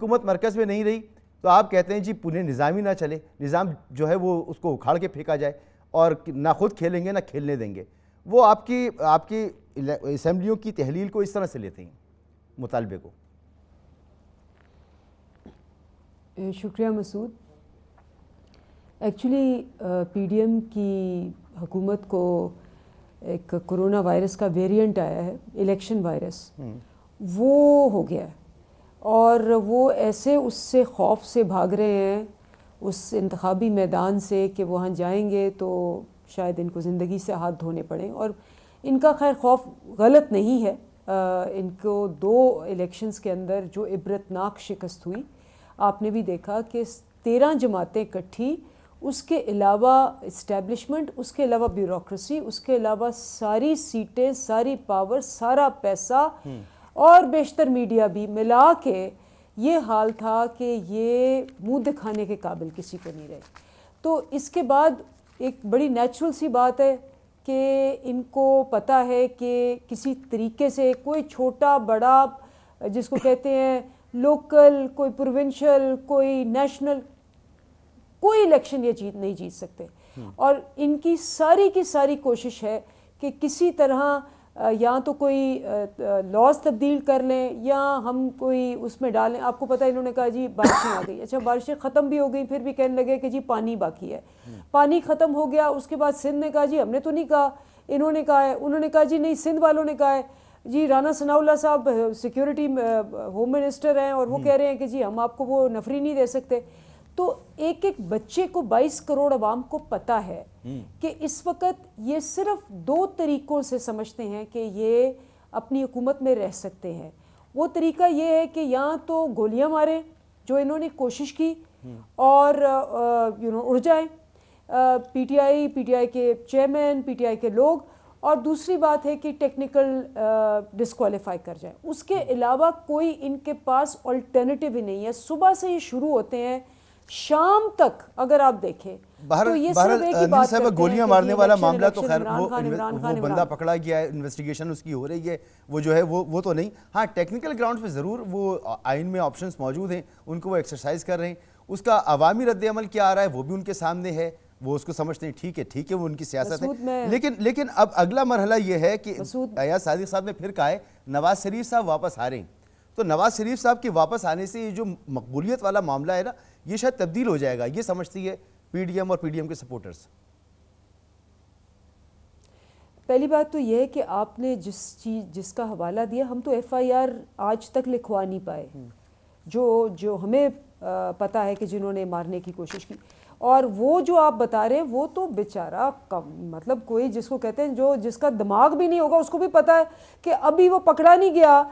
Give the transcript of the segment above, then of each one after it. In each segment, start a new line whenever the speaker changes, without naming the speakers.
حکومت مرکز میں نہیں رہی تو آپ کہتے ہیں جی پورے نظام ہی نہ چلے, نظام جو ہے وہ اس کو اکھاڑ کے پھینکا جائے اور نہ خود کھیلیں گے نہ کھیلنے دیں گے. وہ آپ کی اسمبلیوں کی تحلیل کو اس طرح سے لیتے ہیں, مطالبے کو.
شکریہ مسعود. ایکچولی پی ڈی ایم کی حکومت کو ایک کرونا وائرس کا ویریئنٹ آیا ہے, الیکشن وائرس, وہ ہو گیا ہے اور وہ ایسے اس سے خوف سے بھاگ رہے ہیں اس انتخابی میدان سے کہ وہاں جائیں گے تو شاید ان کو زندگی سے ہاتھ دھونے پڑیں. اور ان کا خیر خوف غلط نہیں ہے. ان کو 2 الیکشنز کے اندر جو عبرتناک شکست ہوئی, آپ نے بھی دیکھا کہ 13 جماعتیں اکٹھی, اس کے علاوہ اسٹیبلشمنٹ, اس کے علاوہ بیوروکریسی, اس کے علاوہ ساری سیٹیں, ساری پاور, سارا پیسہ اور بیشتر میڈیا بھی ملا کے یہ حال تھا کہ یہ منہ دکھانے کے قابل کسی کو نہیں رہے. تو اس کے بعد ایک بڑی نیچرل سی بات ہے کہ ان کو پتہ ہے کہ کسی طریقے سے کوئی چھوٹا بڑا جس کو کہتے ہیں لوکل, کوئی پروونشل, کوئی نیشنل, کوئی الیکشن یہ نہیں جیت سکتے. اور ان کی ساری کوشش ہے کہ کسی طرح یا تو کوئی لاز تبدیل کر لیں یا ہم کوئی اس میں ڈالیں. آپ کو پتہ ہے انہوں نے کہا جی بارشیں آ گئی, اچھا بارشیں ختم بھی ہو گئی, پھر بھی کہنے لگے کہ جی پانی باقی ہے. پانی ختم ہو گیا, اس کے بعد سندھ نے کہا جی ہم نے تو نہیں کہا, انہوں نے کہا ہے, انہوں نے کہا جی نہیں سندھ والوں نے کہا ہے. جی رانا ثناء اللہ صاحب سیکیورٹی ہوم منسٹر ہیں اور وہ کہہ رہے ہیں کہ جی ہم آپ کو وہ نفری نہیں دے سکتے. تو ایک بچے کو 22 کروڑ عوام کو پتہ ہے کہ اس وقت یہ صرف 2 طریقوں سے سمجھتے ہیں کہ یہ اپنی حکومت میں رہ سکتے ہیں. وہ طریقہ یہ ہے کہ یا تو گولیاں ماریں, جو انہوں نے کوشش کی, اور اڑ جائیں پی ٹی آئی کے چیئرمین, پی ٹی آئی کے لوگ, اور دوسری بات ہے کہ ٹیکنیکل ڈسکوالیفائی کر جائیں. اس کے علاوہ کوئی ان کے پاس الٹرنیٹیو ہی نہیں ہے. صبح سے یہ شروع ہوتے ہیں, شام تک اگر آپ دیکھیں تو یہ صرف ایک ہی بات کرتے ہیں
گولیاں مارنے والا معاملہ تو خیر وہ بندہ پکڑا گیا ہے, انویسٹیگیشن اس کی ہو رہی ہے, وہ جو ہے وہ تو نہیں. ہاں ٹیکنیکل گراؤنڈ پہ ضرور وہ آئین میں آپشنز موجود ہیں, ان کو وہ ایکسرسائز کر رہے ہیں. اس کا عوامی رد عمل کیا آ رہا ہے وہ بھی ان کے سامنے ہے, وہ اس کو سمجھتے ہیں ٹھیک ہے وہ ان کی سیاست ہے. لیکن اب اگلا مرحلہ یہ ہے کہ ایاز صادق صاحب نے پھر کہا ہے نواز شریف صاحب واپس آ رہے ہیں. تو نواز شریف صاحب کے واپس آنے سے یہ جو مقبولیت والا معاملہ ہے نا, یہ شاید تبدیل ہو جائے گا, یہ سمجھتی ہے پی ڈی ایم اور پی ڈی ایم کے سپورٹرز.
پہلی بات تو یہ ہے کہ آپ نے جس کا حوالہ دیا, ہم تو ایف آئی آر آج تک لکھوا نہیں پائے, جو ہمیں پتہ ہے کہ جنہوں نے مارنے کی کوشش کی. اور وہ جو آپ بتا رہے ہیں وہ تو بیچارہ مطلب کوئی جس کو کہتے ہیں جس کا دماغ بھی نہیں ہوگا اس کو بھی پتہ ہے کہ ابھی وہ پکڑا نہیں گیا,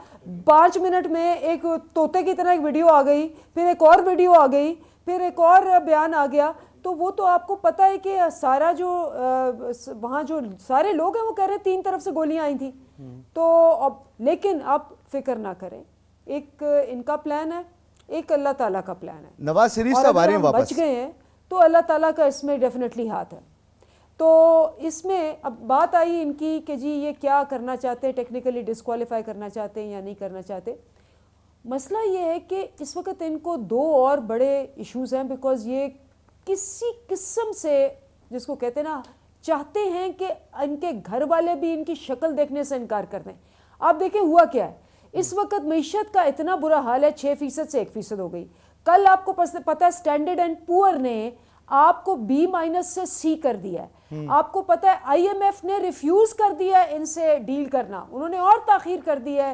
5 منٹ میں ایک طوطے کی طرح ایک ویڈیو آ گئی, پھر ایک اور ویڈیو آ گئی, پھر ایک اور بیان آ گیا. تو وہ تو آپ کو پتہ ہے کہ سارا جو وہاں جو سارے لوگ ہیں وہ کہہ رہے ہیں 3 طرف سے گولیاں آئی تھیں. تو اب لیکن آپ فکر نہ کریں, ایک ان کا پلان ہے, ایک اللہ تعالیٰ کا پلان ہے.
نواز شریف صاحب آ رہے ہیں واپس,
بچ گئے ہیں تو اللہ تعالیٰ کا اس میں ڈیفینیٹلی ہاتھ ہے. تو اس میں اب بات آئی ان کی کہ جی یہ کیا کرنا چاہتے ہیں, ٹیکنیکلی ڈسکوالیفائی کرنا چاہتے ہیں یا نہیں کرنا چاہتے. مسئلہ یہ ہے کہ اس وقت ان کو 2 اور بڑے ایشوز ہیں, بیکاز یہ کسی قسم سے جس کو کہتے ہیں نا چاہتے ہیں کہ ان کے گھر والے بھی ان کی شکل دیکھنے سے انکار کر دیں. آپ دیکھیں ہوا کیا ہے اس وقت, معیشت کا اتنا برا حال ہے, 6% سے 1% ہو گئی. کل آپ کو پتہ ہے اسٹینڈرڈ اینڈ پور نے آپ کو B- سے C کر دیا ہے. آپ کو پتہ ہے IMF نے ریفیوز کر دیا ہے ان سے ڈیل کرنا, انہوں نے اور تاخیر کر دی ہے.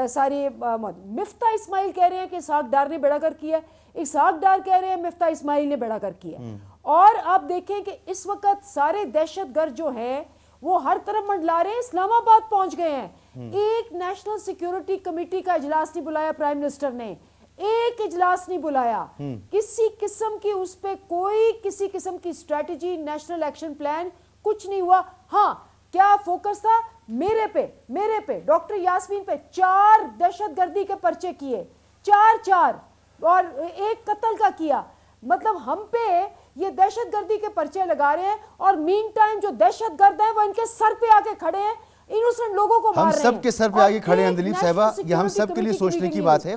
ساری مفتاح اسماعیل کہہ رہے ہیں کہ اسحاق ڈار نے بیڑا کر کیا ہے, اسحاق ڈار کہہ رہے ہیں مفتاح اسماعیل نے بیڑا کر کیا. اور آپ دیکھیں کہ اس وقت سارے دہشت گرد جو ہیں وہ ہر طرف منڈلا رہے ہیں, اسلام آباد پہنچ گئے ہیں. ایک نیشنل سیکیورٹی کمیٹی کا اجلاس نہیں بلایا پرائم منسٹر نے, ایک اجلاس نہیں بلایا, کسی قسم کی اس پہ کوئی کسی قسم کی اسٹریٹجی, نیشنل ایکشن پلان کچھ نہیں ہوا. ہاں کیا فوکس تھا میرے پہ ڈاکٹر یاسمین پہ, 4 دہشت گردی کے پرچے کیے, 4 اور ایک قتل کا کیا. مطلب ہم پہ یہ دہشت گردی کے پرچے لگا رہے ہیں اور مین ٹائم جو دہشت گرد ہیں وہ ان کے سر پہ آ کے کھڑے ہیں, انوسنٹ لوگوں کو مار رہے ہیں.
ہم سب کے سر پہ آگے کھڑے ہیں دلیپ صاحبہ, یہ ہم سب کے لیے سوچنے کی بات ہے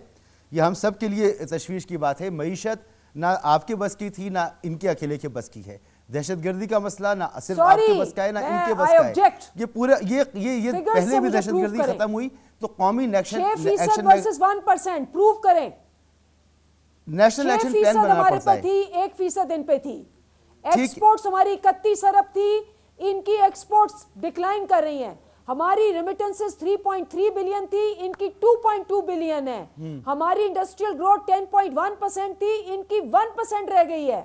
یہ ہم سب کے لیے تشویش کی بات ہے. معیشت نہ آپ کے بس کی تھی نہ ان کے اکیلے کے بس کی ہے. دہشت گردی کا مسئلہ نہ صرف آپ کے بس کا ہے نہ ان کے بس کا ہے. یہ پورا یہ پہلے بھی دہشت گردی ختم ہوئی تو قومی ایکشن
6% versus 1% پروو کریں.
نیشنل ایکشن پلان
6%
بنانا
ہمارے
پڑتا
پہ
ہے.
تھی, 1% ان پہ تھی. ایکسپورٹس ہماری 31 ارب تھی, ان کی ایکسپورٹس ڈکلائن کر رہی ہیں. ہماری ریمیٹنسز 3.3 بلین تھی, ان کی 2.2 بلین ہے. ہماری انڈسٹریل گروتھ 10.1% تھی, ان کی 1% رہ گئی ہے.